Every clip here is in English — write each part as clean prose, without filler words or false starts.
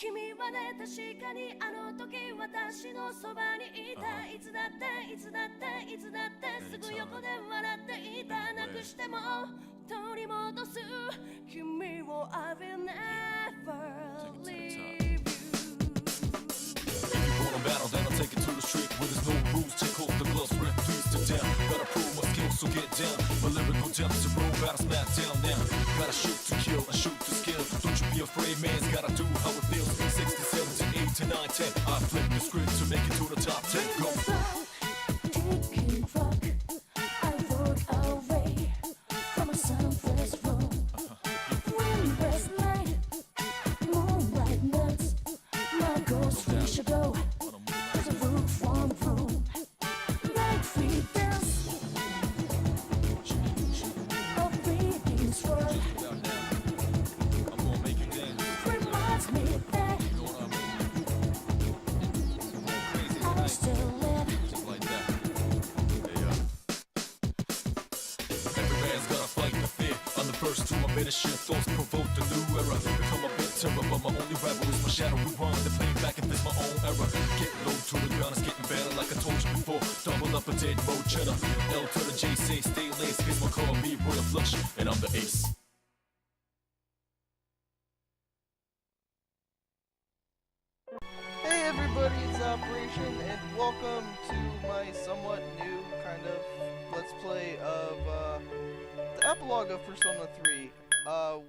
君はね確かにあの時私のそばにいたいつだっていつだっていつだってすぐ横で笑っていたなくしても取り戻す君を I will never leave you Battle, then I'll take it to the street where there's no rules. Take off the gloves, rip threes to down. Gotta prove my skills, so get down. My lyrical depths are roll, battle smack down now. Gotta shoot to kill and shoot to skill. Don't you be afraid, man's gotta do how it feels. 67 to 8 to 9, 10. I flip the script to make it to the top 10. Go. Shit, thoughts provoke the new era. Become a big terror, but my only rival is my shadow. Rewind and play back if it's my own era. Get low to the ground, it's getting better like I told you before. Double up a dead road cheddar. L to the J, say stay laced. Here's my car, B, roll a flush, and I'm the ace. Hey everybody, it's Operation, and welcome to my somewhat new kind of let's play of the epilogue of Persona 3.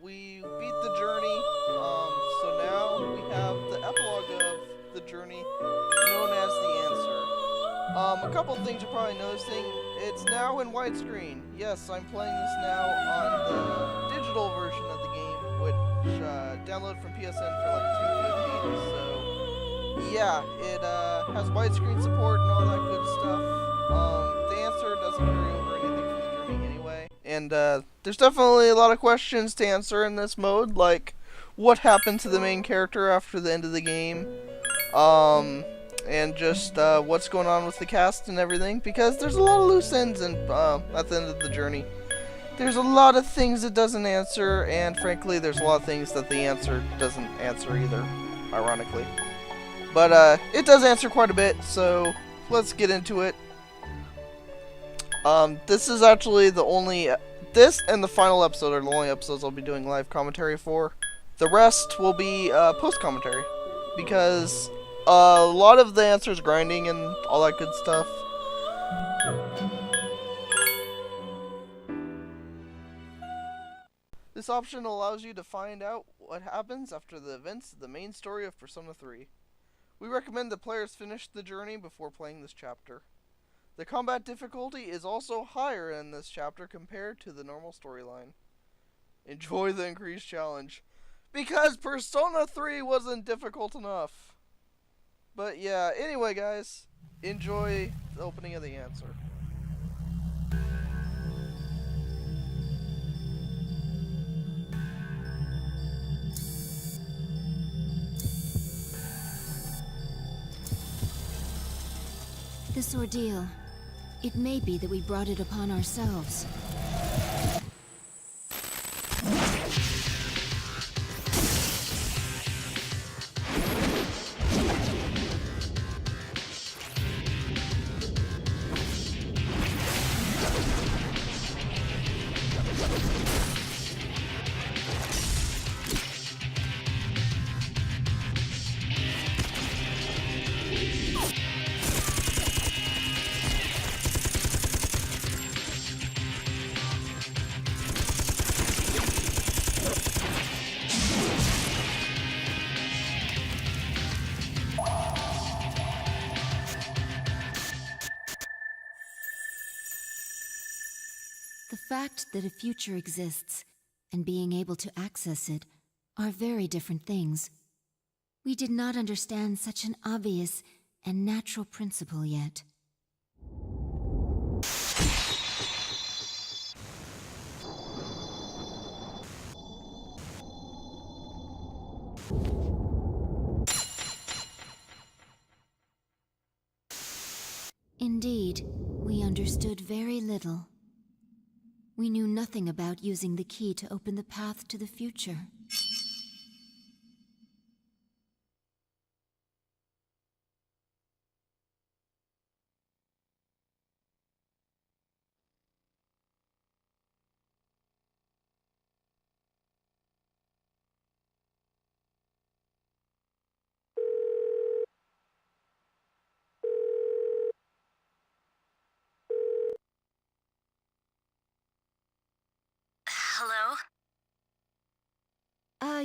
We beat the journey, so now we have the epilogue of the journey known as the answer. A couple things you're probably noticing, it's now in widescreen. Yes, I'm playing this now on the digital version of the game, which downloaded from PSN for like $2.50, so yeah, it has widescreen support and all that good stuff. The answer doesn't carry over anything from the journey anyway. And there's definitely a lot of questions to answer in this mode, like what happened to the main character after the end of the game, and just what's going on with the cast and everything, because there's a lot of loose ends at the end of the journey. There's a lot of things it doesn't answer, and frankly, there's a lot of things that the answer doesn't answer either, ironically. But it does answer quite a bit, so let's get into it. This is actually the only... This and the final episode are the only episodes I'll be doing live commentary for. The rest will be post-commentary, because a lot of the answers grinding and all that good stuff. This option allows you to find out what happens after the events of the main story of Persona 3. We recommend that players finish the journey before playing this chapter. The combat difficulty is also higher in this chapter compared to the normal storyline. Enjoy the increased challenge, because Persona 3 wasn't difficult enough. But yeah, anyway guys, enjoy the opening of the answer. This ordeal, it may be that we brought it upon ourselves. The fact that a future exists and being able to access it are very different things. We did not understand such an obvious and natural principle yet. Indeed, we understood very little. We knew nothing about using the key to open the path to the future.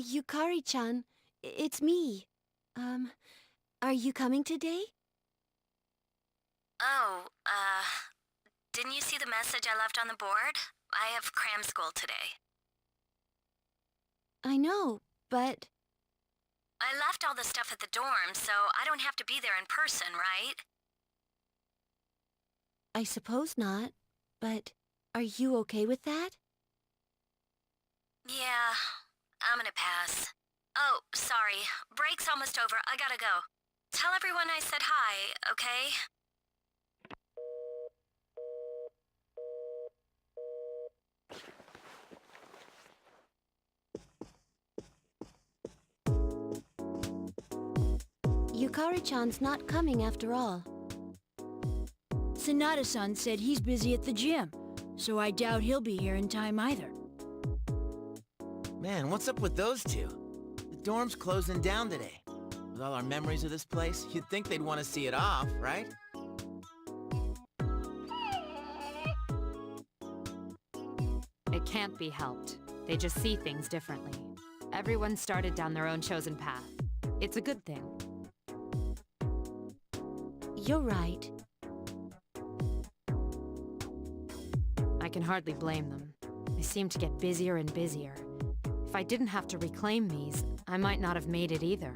Yukari-chan, it's me. Are you coming today? Oh, didn't you see the message I left on the board? I have cram school today. I know, but... I left all the stuff at the dorm, so I don't have to be there in person, right? I suppose not. But are you okay with that? Yeah, I'm gonna pass. Oh, sorry. Break's almost over. I gotta go. Tell everyone I said hi, okay? Yukari-chan's not coming after all. Sanada-san said he's busy at the gym, so I doubt he'll be here in time either. Man, what's up with those two? The dorm's closing down today. With all our memories of this place, you'd think they'd want to see it off, right? It can't be helped. They just see things differently. Everyone started down their own chosen path. It's a good thing. You're right. I can hardly blame them. They seem to get busier and busier. If I didn't have to reclaim these, I might not have made it either.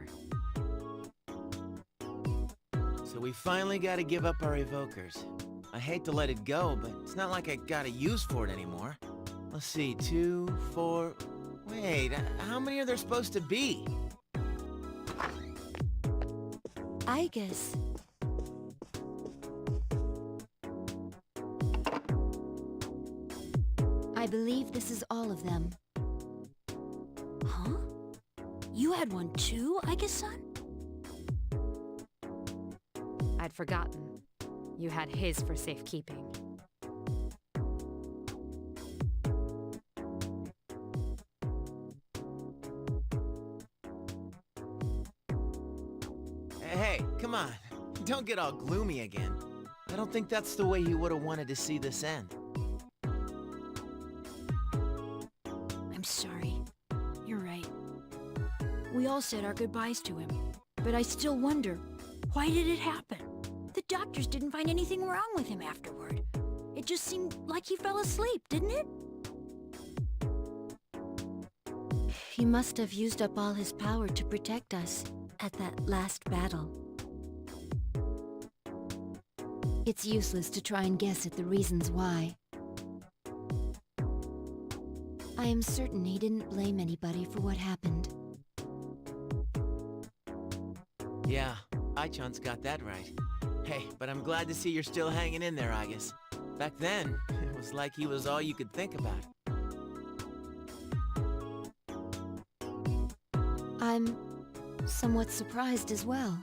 So we finally gotta give up our evokers. I hate to let it go, but it's not like I got a use for it anymore. Let's see, 2, 4... Wait, how many are there supposed to be? I guess. I believe this is all of them. Huh? You had one too, Aika-san? I'd forgotten. You had his for safekeeping. Hey, come on. Don't get all gloomy again. I don't think that's the way he would have wanted to see this end. I'm sorry. You're right. We all said our goodbyes to him. But I still wonder, why did it happen? The doctors didn't find anything wrong with him afterward. It just seemed like he fell asleep, didn't it? He must have used up all his power to protect us at that last battle. It's useless to try and guess at the reasons why. I am certain he didn't blame anybody for what happened. Yeah, Ai-chan's got that right. Hey, but I'm glad to see you're still hanging in there, Agus. Back then, it was like he was all you could think about. I'm somewhat surprised as well.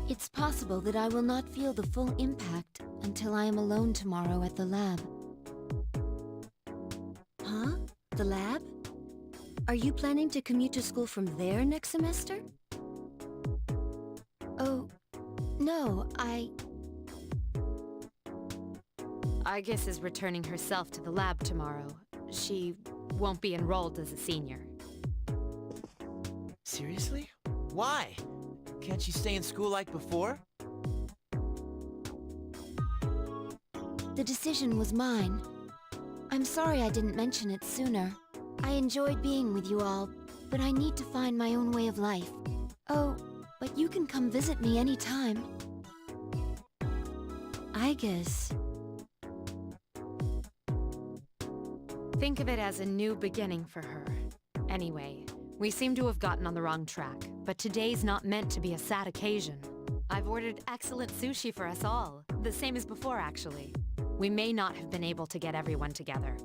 It's possible that I will not feel the full impact until I am alone tomorrow at the lab. Huh? The lab? Are you planning to commute to school from there next semester? Oh, no, Igus is returning herself to the lab tomorrow. She won't be enrolled as a senior. Seriously? Why? Can't she stay in school like before? The decision was mine. I'm sorry I didn't mention it sooner. I enjoyed being with you all, but I need to find my own way of life. Oh, but you can come visit me anytime. I guess. Think of it as a new beginning for her. Anyway, we seem to have gotten on the wrong track, but today's not meant to be a sad occasion. I've ordered excellent sushi for us all, the same as before actually. We may not have been able to get everyone together,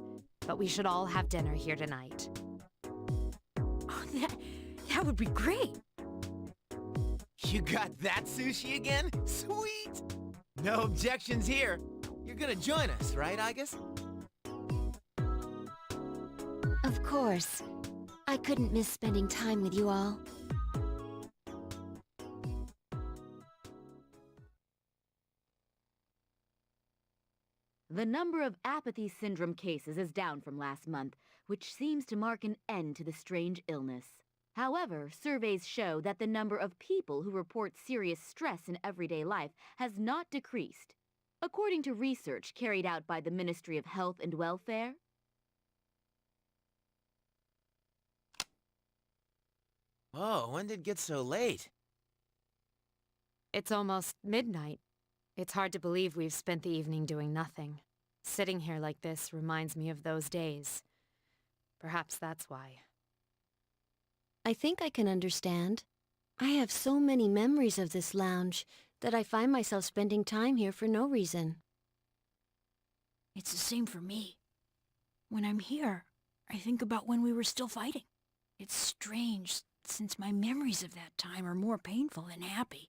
but we should all have dinner here tonight. Oh, that would be great. You got that sushi again? Sweet! No objections here. You're gonna join us, right, Agus? Of course. I couldn't miss spending time with you all. The number of apathy syndrome cases is down from last month, which seems to mark an end to the strange illness. However, surveys show that the number of people who report serious stress in everyday life has not decreased. According to research carried out by the Ministry of Health and Welfare, Whoa, when did it get so late? It's almost midnight. It's hard to believe we've spent the evening doing nothing. Sitting here like this reminds me of those days. Perhaps that's why. I think I can understand. I have so many memories of this lounge that I find myself spending time here for no reason. It's the same for me. When I'm here, I think about when we were still fighting. It's strange, since my memories of that time are more painful than happy.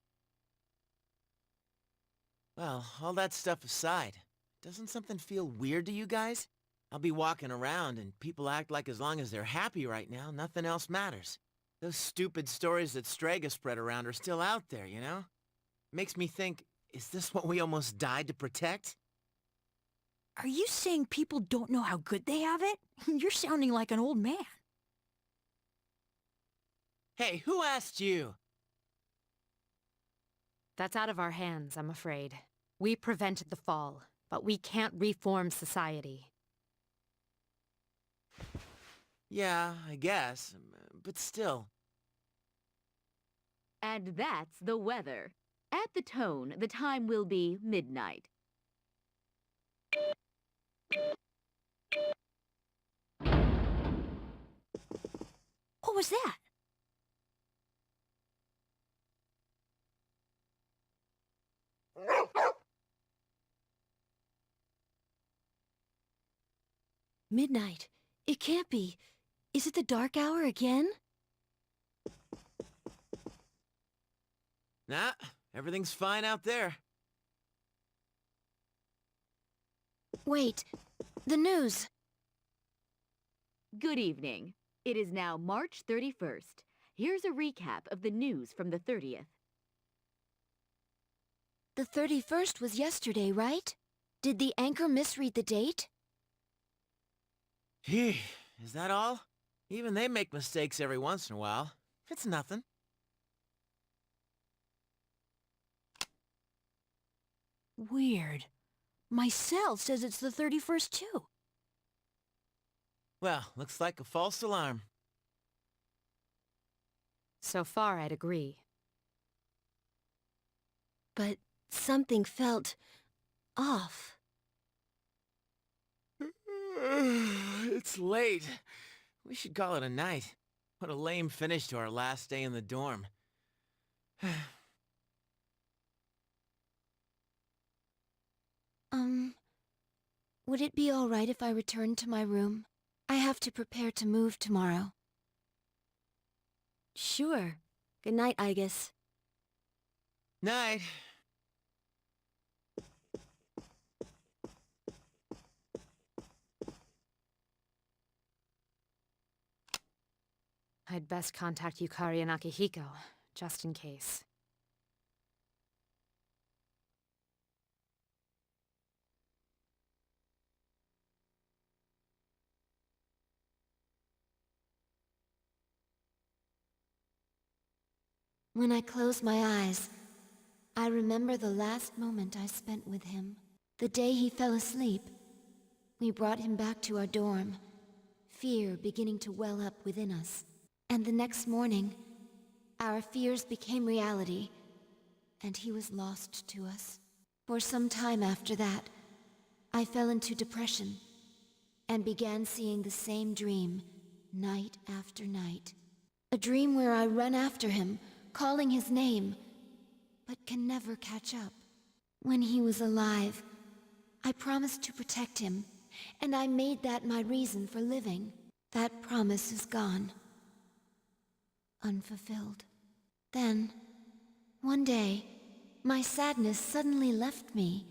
Well, all that stuff aside, doesn't something feel weird to you guys? I'll be walking around and people act like as long as they're happy right now, nothing else matters. Those stupid stories that Strega spread around are still out there, you know? Makes me think, is this what we almost died to protect? Are you saying people don't know how good they have it? You're sounding like an old man. Hey, who asked you? That's out of our hands, I'm afraid. We prevented the fall, but we can't reform society. Yeah, I guess, but still. and that's the weather. At the tone, the time will be midnight. What was that? Midnight. It can't be. Is it the dark hour again? Nah, everything's fine out there. Wait. The news. Good evening. It is now March 31st. Here's a recap of the news from the 30th. The 31st was yesterday, right? Did the anchor misread the date? Gee, is that all? Even they make mistakes every once in a while. It's nothing. Weird. My cell says it's the 31st too. Well, looks like a false alarm. So far, I'd agree. But something felt off. It's late. We should call it a night. What a lame finish to our last day in the dorm. Would it be all right if I returned to my room? I have to prepare to move tomorrow. Sure. Good night, Igus. Night. I'd best contact Yukari and Akihiko, just in case. When I close my eyes, I remember the last moment I spent with him. The day he fell asleep. We brought him back to our dorm, fear beginning to well up within us. And the next morning, our fears became reality, and he was lost to us. For some time after that, I fell into depression, and began seeing the same dream, night after night. A dream where I run after him, calling his name, but can never catch up. When he was alive, I promised to protect him, and I made that my reason for living. That promise is gone. Unfulfilled. Then, one day, my sadness suddenly left me,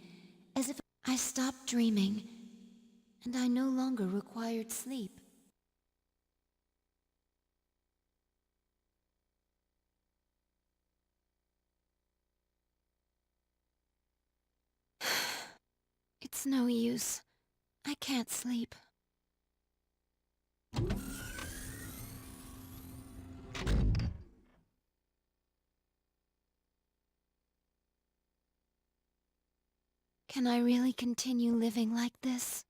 as if I stopped dreaming, and I no longer required sleep. It's no use. I can't sleep. Can I really continue living like this?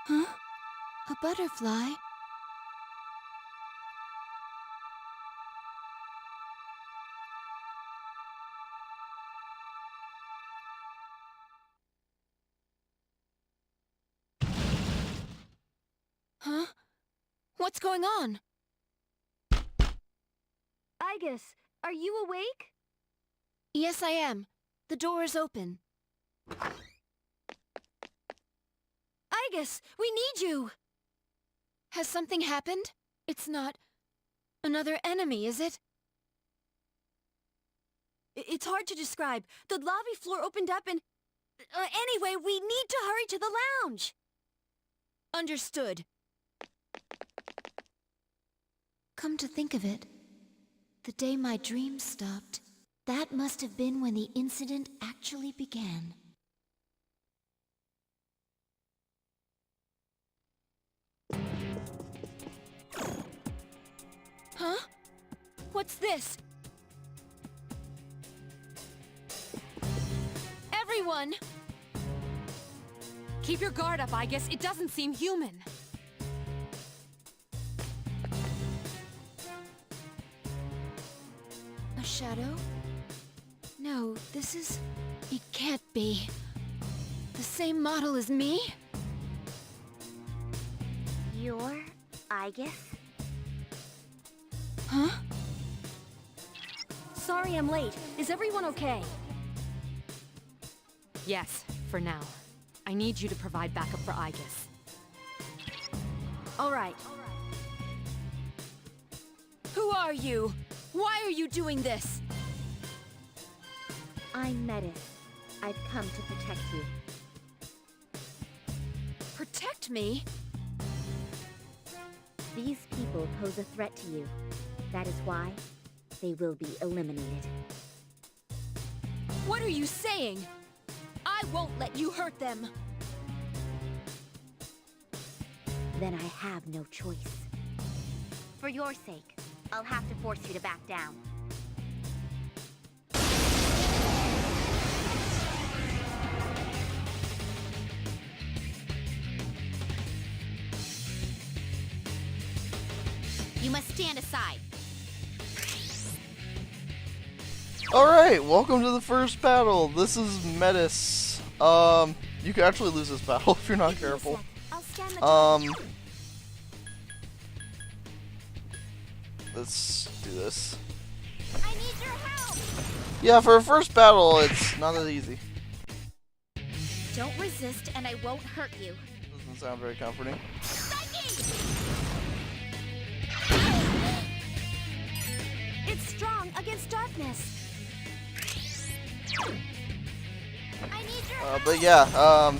Huh? A butterfly? Huh? What's going on? Igus, are you awake? Yes, I am. The door is open. Igus, we need you! Has something happened? It's not another enemy, is it? It's hard to describe. The lobby floor opened up and... anyway, we need to hurry to the lounge! Understood. Come to think of it, the day my dreams stopped, that must have been when the incident actually began. Huh? What's this? Everyone! Keep your guard up, I guess. It doesn't seem human. A shadow? No, this is... It can't be. The same model as me? You're Igus? Huh? Sorry I'm late. Is everyone okay? Yes, for now. I need you to provide backup for Igus. All right. Who are you? Why are you doing this? I'm Metis. I've come to protect you. Protect me? These people pose a threat to you. That is why they will be eliminated. What are you saying? I won't let you hurt them. Then I have no choice. For your sake, I'll have to force you to back down. You must stand aside. Alright, welcome to the first battle. This is Metis. You could actually lose this battle if you're not careful. Let's do this. I need your help! Yeah, for a first battle, it's not that easy. Don't resist and I won't hurt you. Doesn't sound very comforting. It's strong against darkness. I need your help! But yeah,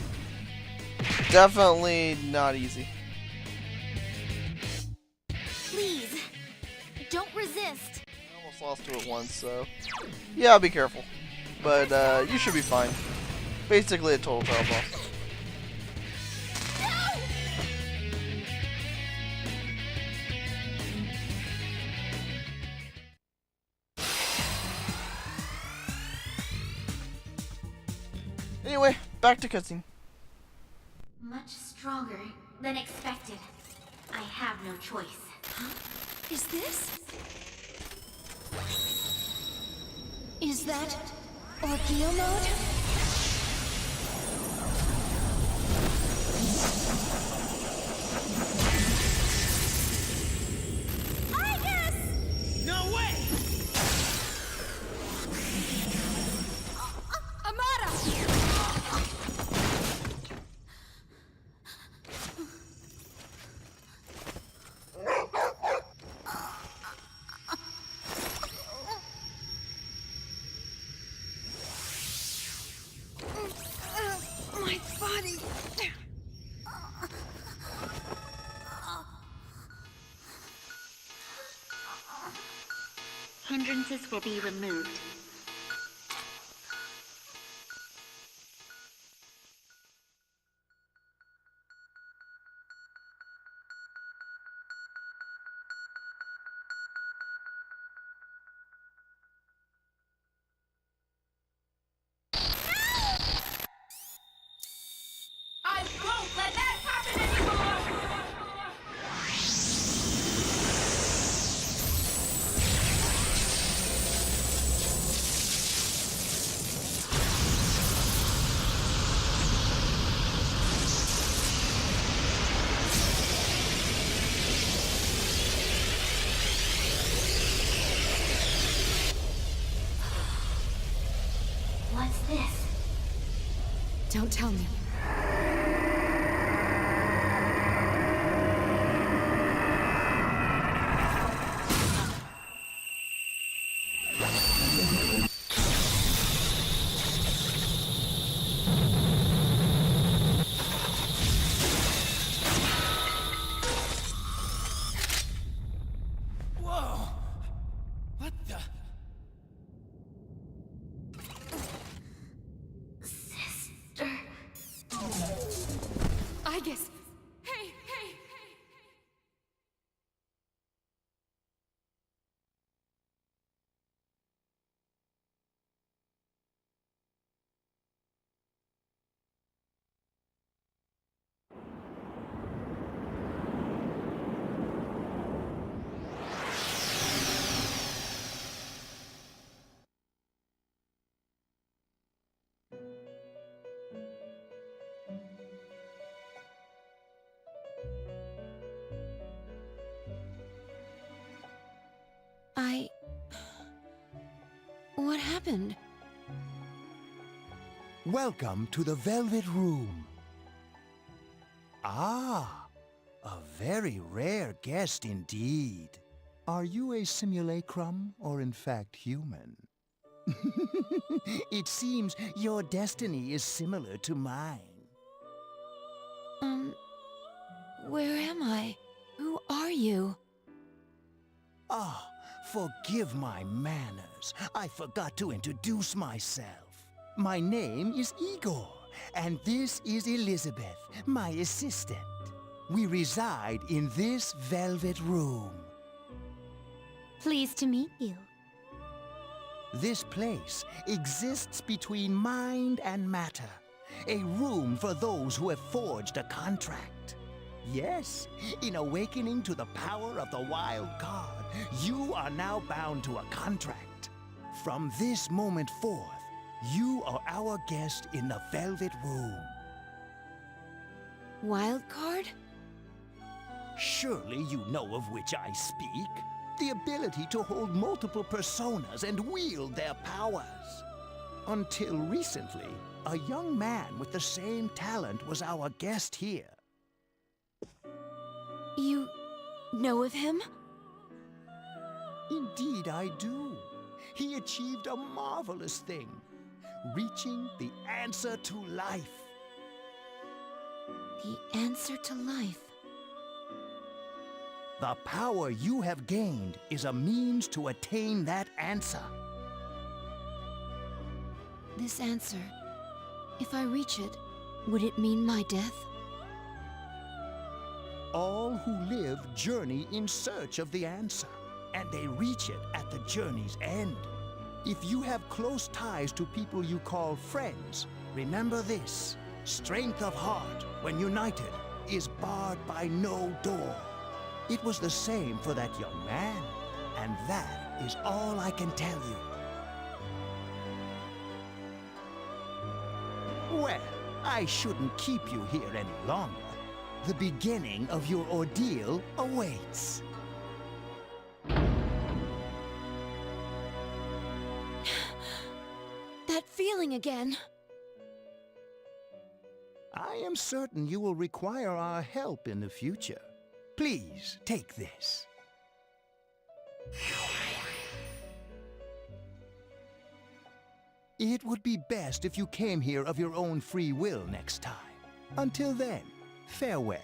definitely not easy. Please, don't resist. I almost lost to it once, so yeah, be careful. But you should be fine. Basically a total title boss. Anyway, back to cutscene. Much stronger than expected. I have no choice. Is this? Is that ordeal mode? No way! My body. Hindrances will be removed. What's this? Don't tell me. Whoa! What the? Sister. I guess. Hey, hey, hey! What happened? Welcome to the Velvet Room. Ah, a very rare guest indeed. Are you a simulacrum or in fact human? It seems your destiny is similar to mine. Where am I? Who are you? Ah, forgive my manners. I forgot to introduce myself. My name is Igor, and this is Elizabeth, my assistant. We reside in this velvet room. Pleased to meet you. This place exists between mind and matter, a room for those who have forged a contract. Yes, in awakening to the power of the wild card, you are now bound to a contract. From this moment forth, you are our guest in the Velvet Room. Wild card? Surely you know of which I speak. The ability to hold multiple personas and wield their powers. Until recently, a young man with the same talent was our guest here. You know of him? Indeed I do. He achieved a marvelous thing, reaching the answer to life. The answer to life. The power you have gained is a means to attain that answer. This answer, if I reach it, would it mean my death? All who live journey in search of the answer, and they reach it at the journey's end. If you have close ties to people you call friends, remember this: strength of heart, when united, is barred by no door. It was the same for that young man, and that is all I can tell you. Well, I shouldn't keep you here any longer. The beginning of your ordeal awaits. That feeling again. I am certain you will require our help in the future. Please, take this. It would be best if you came here of your own free will next time. Until then, farewell.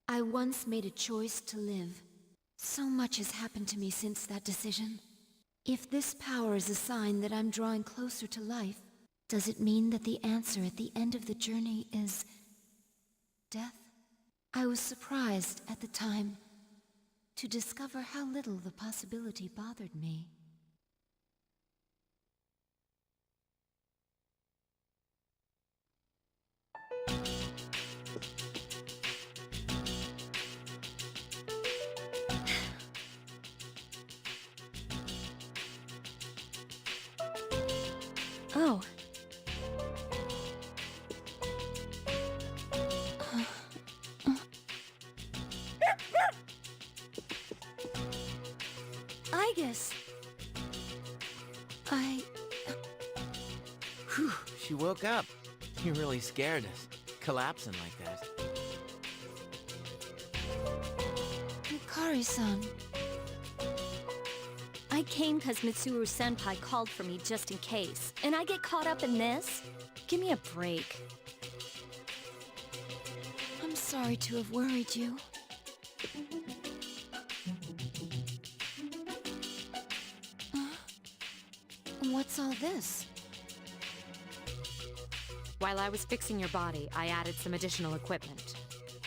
I once made a choice to live. So much has happened to me since that decision. If this power is a sign that I'm drawing closer to life, does it mean that the answer at the end of the journey is death? I was surprised at the time to discover how little the possibility bothered me. Oh. Igus. Whew, she woke up. You really scared us, collapsing like that. Yukari-san. I came because Mitsuru-senpai called for me just in case. And I get caught up in this? Give me a break. I'm sorry to have worried you. What's all this? While I was fixing your body, I added some additional equipment.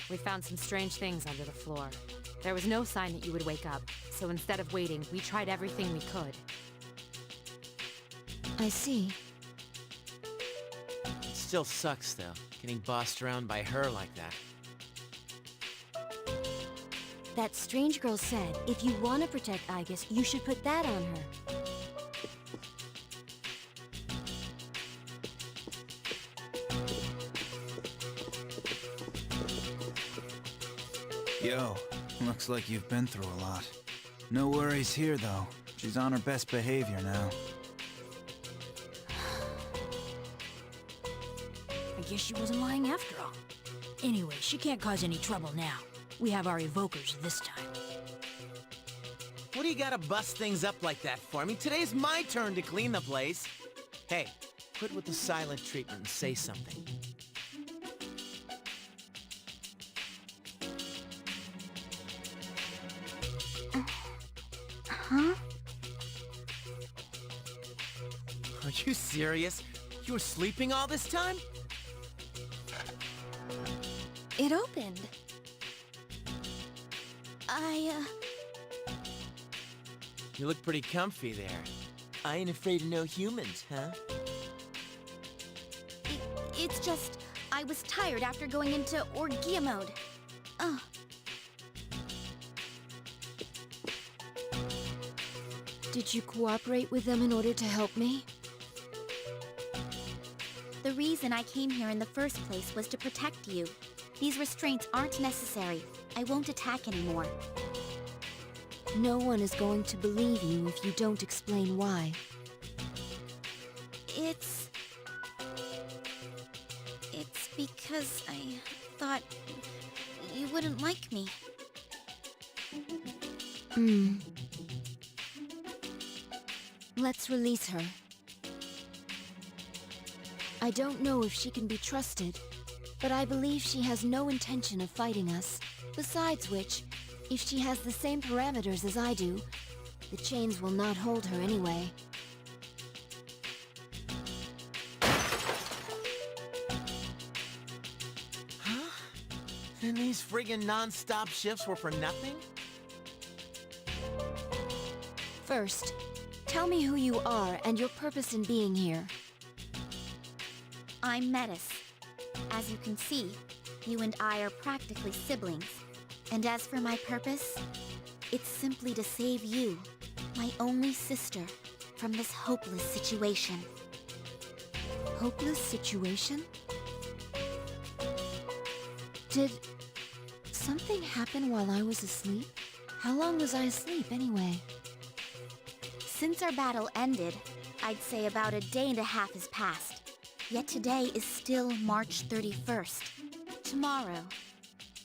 We found some strange things under the floor. There was no sign that you would wake up, so instead of waiting, we tried everything we could. I see. It still sucks, though, getting bossed around by her like that. That strange girl said, if you want to protect Igus, you should put that on her. Yo, looks like you've been through a lot. No worries here, though. She's on her best behavior now. I guess she wasn't lying after all. Anyway, she can't cause any trouble now. We have our evokers this time. What do you gotta bust things up like that for? I mean, today's my turn to clean the place. Hey, quit with the silent treatment and say something. Huh? Are you serious? You were sleeping all this time? It opened. You look pretty comfy there. I ain't afraid of no humans, huh? It's just, I was tired after going into ordeal mode. Did you cooperate with them in order to help me? The reason I came here in the first place was to protect you. These restraints aren't necessary. I won't attack anymore. No one is going to believe you if you don't explain why. It's because I thought you wouldn't like me. Let's release her. I don't know if she can be trusted, but I believe she has no intention of fighting us. Besides which, if she has the same parameters as I do, the chains will not hold her anyway. Huh? Then these friggin' non-stop shifts were for nothing? First, tell me who you are and your purpose in being here. I'm Metis. As you can see, you and I are practically siblings. And as for my purpose, it's simply to save you, my only sister, from this hopeless situation. Hopeless situation? Did something happen while I was asleep? How long was I asleep anyway? Since our battle ended, I'd say about a day and a half has passed. Yet today is still March 31st. Tomorrow,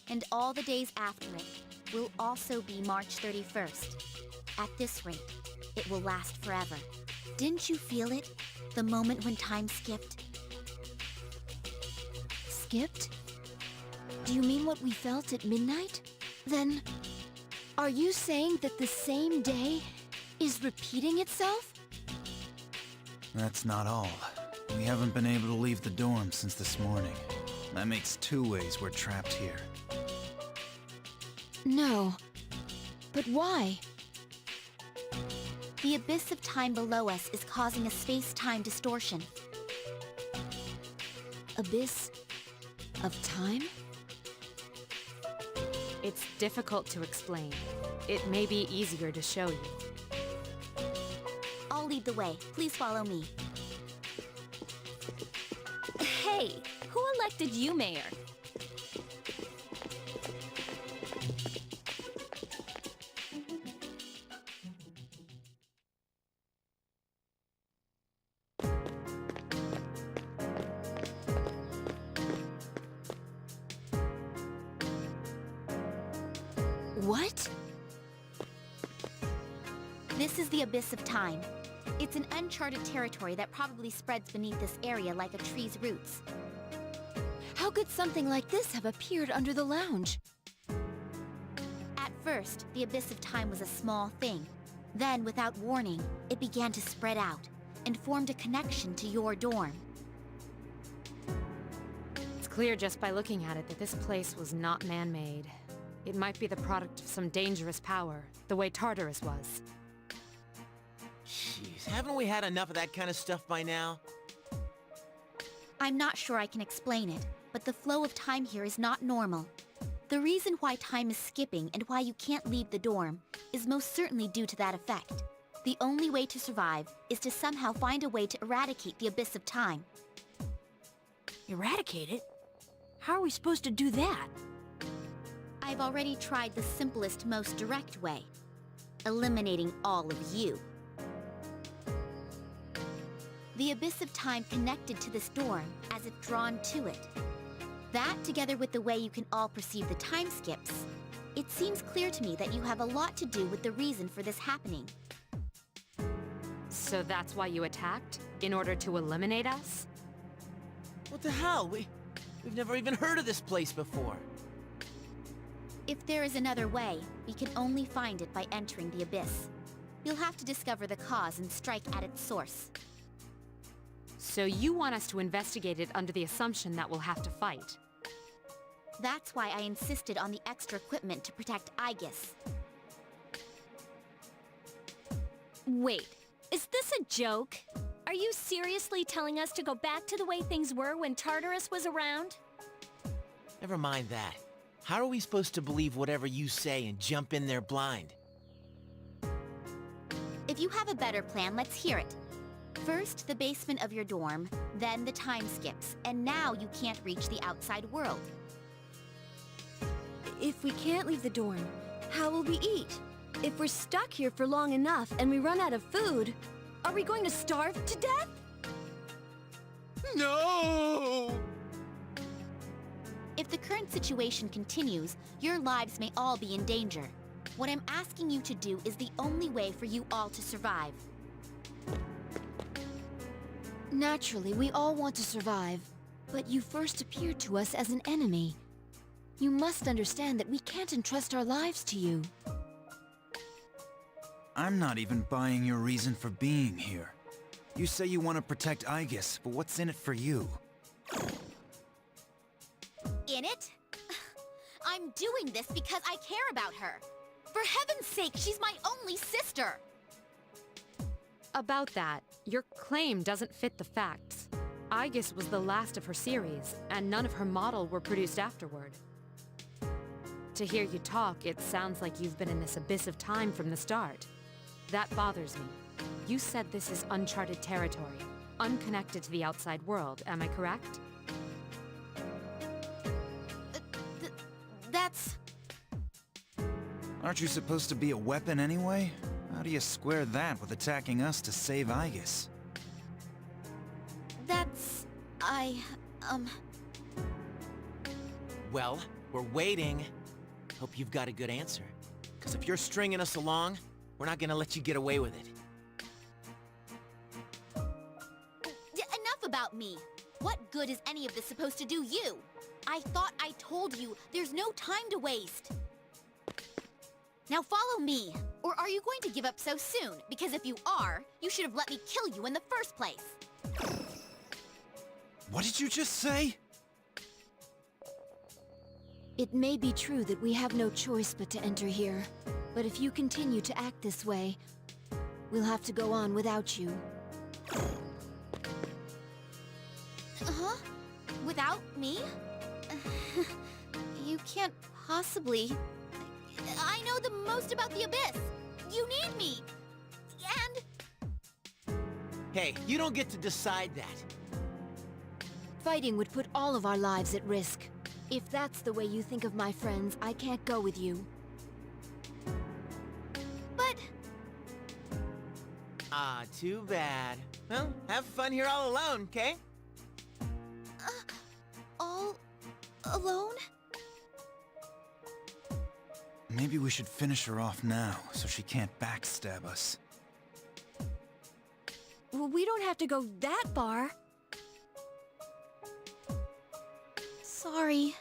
and all the days after it, will also be March 31st. At this rate, it will last forever. Didn't you feel it? The moment when time skipped? Skipped? Do you mean what we felt at midnight? Then, are you saying that the same day is repeating itself? That's not all. We haven't been able to leave the dorm since this morning. That makes 2 ways we're trapped here. No. But why? The abyss of time below us is causing a space-time distortion. Abyss of time? It's difficult to explain. It may be easier to show you. I'll lead the way. Please follow me. Hey, who elected you mayor? What? This is the Abyss of Time. It's an uncharted territory that probably spreads beneath this area like a tree's roots. How could something like this have appeared under the lounge? At first, the Abyss of Time was a small thing. Then, without warning, it began to spread out and formed a connection to your dorm. It's clear just by looking at it that this place was not man-made. It might be the product of some dangerous power, the way Tartarus was. Jeez, haven't we had enough of that kind of stuff by now? I'm not sure I can explain it, but the flow of time here is not normal. The reason why time is skipping and why you can't leave the dorm is most certainly due to that effect. The only way to survive is to somehow find a way to eradicate the Abyss of Time. Eradicate it? How are we supposed to do that? I've already tried the simplest, most direct way. Eliminating all of you. The Abyss of Time connected to this dorm as if drawn to it. That, together with the way you can all perceive the time skips, it seems clear to me that you have a lot to do with the reason for this happening. So that's why you attacked? In order to eliminate us? What the hell? We've never even heard of this place before. If there is another way, we can only find it by entering the Abyss. You'll have to discover the cause and strike at its source. So you want us to investigate it under the assumption that we'll have to fight? That's why I insisted on the extra equipment to protect Aegis. Wait, is this a joke? Are you seriously telling us to go back to the way things were when Tartarus was around? Never mind that. How are we supposed to believe whatever you say and jump in there blind? If you have a better plan, let's hear it. First, the basement of your dorm, then the time skips, and now you can't reach the outside world. If we can't leave the dorm, how will we eat? If we're stuck here for long enough and we run out of food, are we going to starve to death? No! If the current situation continues, your lives may all be in danger. What I'm asking you to do is the only way for you all to survive. Naturally, we all want to survive, but you first appeared to us as an enemy. You must understand that we can't entrust our lives to you. I'm not even buying your reason for being here. You say you want to protect Aegis, but what's in it for you? In it? I'm doing this because I care about her. For heaven's sake, she's my only sister! About that, your claim doesn't fit the facts. Aegis was the last of her series, and none of her model were produced afterward. To hear you talk, it sounds like you've been in this abyss of time from the start. That bothers me. You said this is uncharted territory, unconnected to the outside world, am I correct? That's... Aren't you supposed to be a weapon anyway? How do you square that with attacking us to save Aegis? That's... Well, we're waiting. Hope you've got a good answer. Because if you're stringing us along, we're not gonna let you get away with it. Enough about me! What good is any of this supposed to do you? I thought I told you there's no time to waste. Now follow me. Or are you going to give up so soon? Because if you are, you should have let me kill you in the first place. What did you just say? It may be true that we have no choice but to enter here, but if you continue to act this way, we'll have to go on without you. Huh? Without me? You can't possibly... I know the most about the Abyss! You need me! And... Hey, you don't get to decide that. Fighting would put all of our lives at risk. If that's the way you think of my friends, I can't go with you. But... Ah, too bad. Well, have fun here all alone, okay? all... alone? Maybe we should finish her off now, so she can't backstab us. Well, we don't have to go that far. Sorry.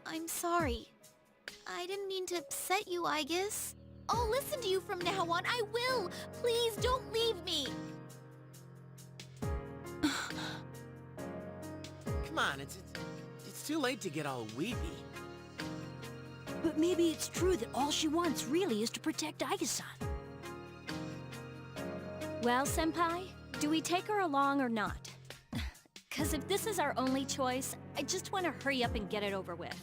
I'm sorry. I didn't mean to upset you, I guess. I'll listen to you from now on. I will! Please don't leave me! Come on, it's too late to get all weepy. But maybe it's true that all she wants really is to protect Aiga-san. Well, Senpai, do we take her along or not? 'Cause if this is our only choice, I just want to hurry up and get it over with.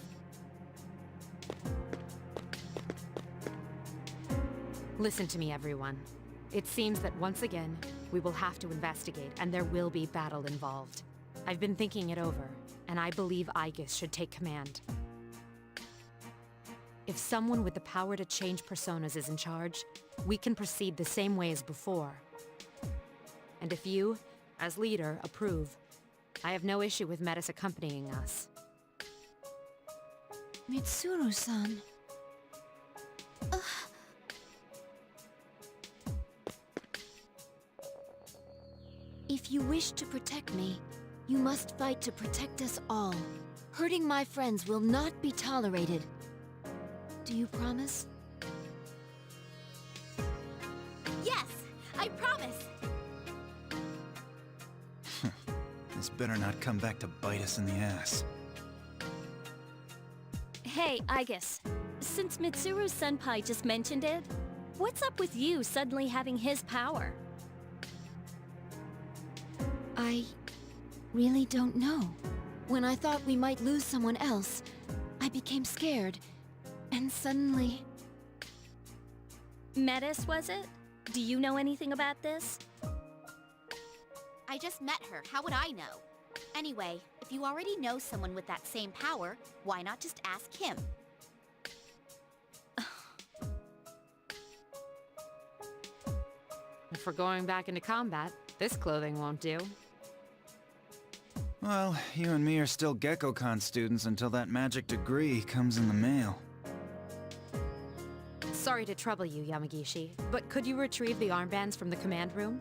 Listen to me, everyone. It seems that once again, we will have to investigate, and there will be battle involved. I've been thinking it over, and I believe Aigis should take command. If someone with the power to change personas is in charge, we can proceed the same way as before. And if you, as leader, approve, I have no issue with Metis accompanying us. Mitsuru-san. If you wish to protect me, you must fight to protect us all. Hurting my friends will not be tolerated. Do you promise? Yes! I promise! This better not come back to bite us in the ass. Hey, Aigis. Since Mitsuru's senpai just mentioned it, what's up with you suddenly having his power? I really don't know. When I thought we might lose someone else, I became scared. And suddenly... Metis, was it? Do you know anything about this? I just met her. How would I know? Anyway, if you already know someone with that same power, why not just ask him? If we're going back into combat, this clothing won't do. Well, you and me are still GeckoCon students until that magic degree comes in the mail. Sorry to trouble you, Yamagishi, but could you retrieve the armbands from the command room?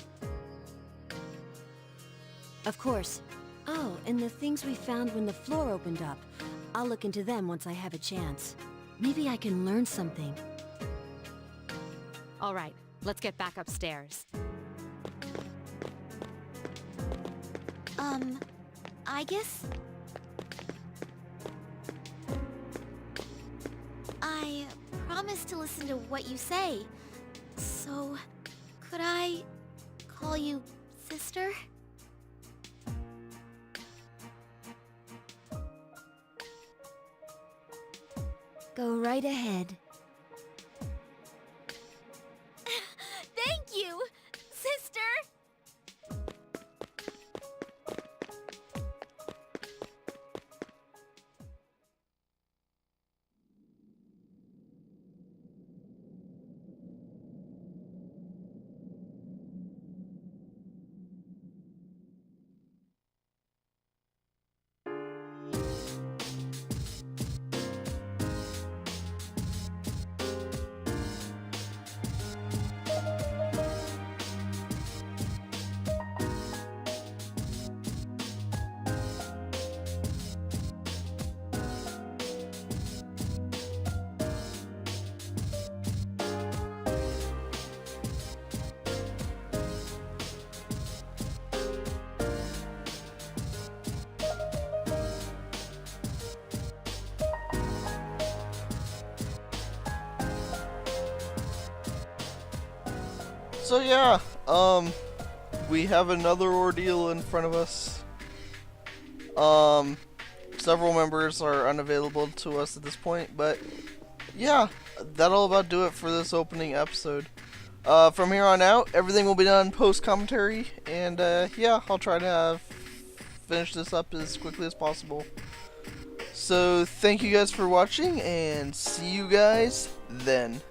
Of course. Oh, and the things we found when the floor opened up. I'll look into them once I have a chance. Maybe I can learn something. All right, let's get back upstairs. I guess... I promise to listen to what you say. So, could I call you sister? Go right ahead. Thank you, sister! So yeah, we have another ordeal in front of us. Several members are unavailable to us at this point, but yeah, that'll about do it for this opening episode. From here on out, everything will be done post-commentary, and yeah, I'll try to finish this up as quickly as possible. So thank you guys for watching, and see you guys then.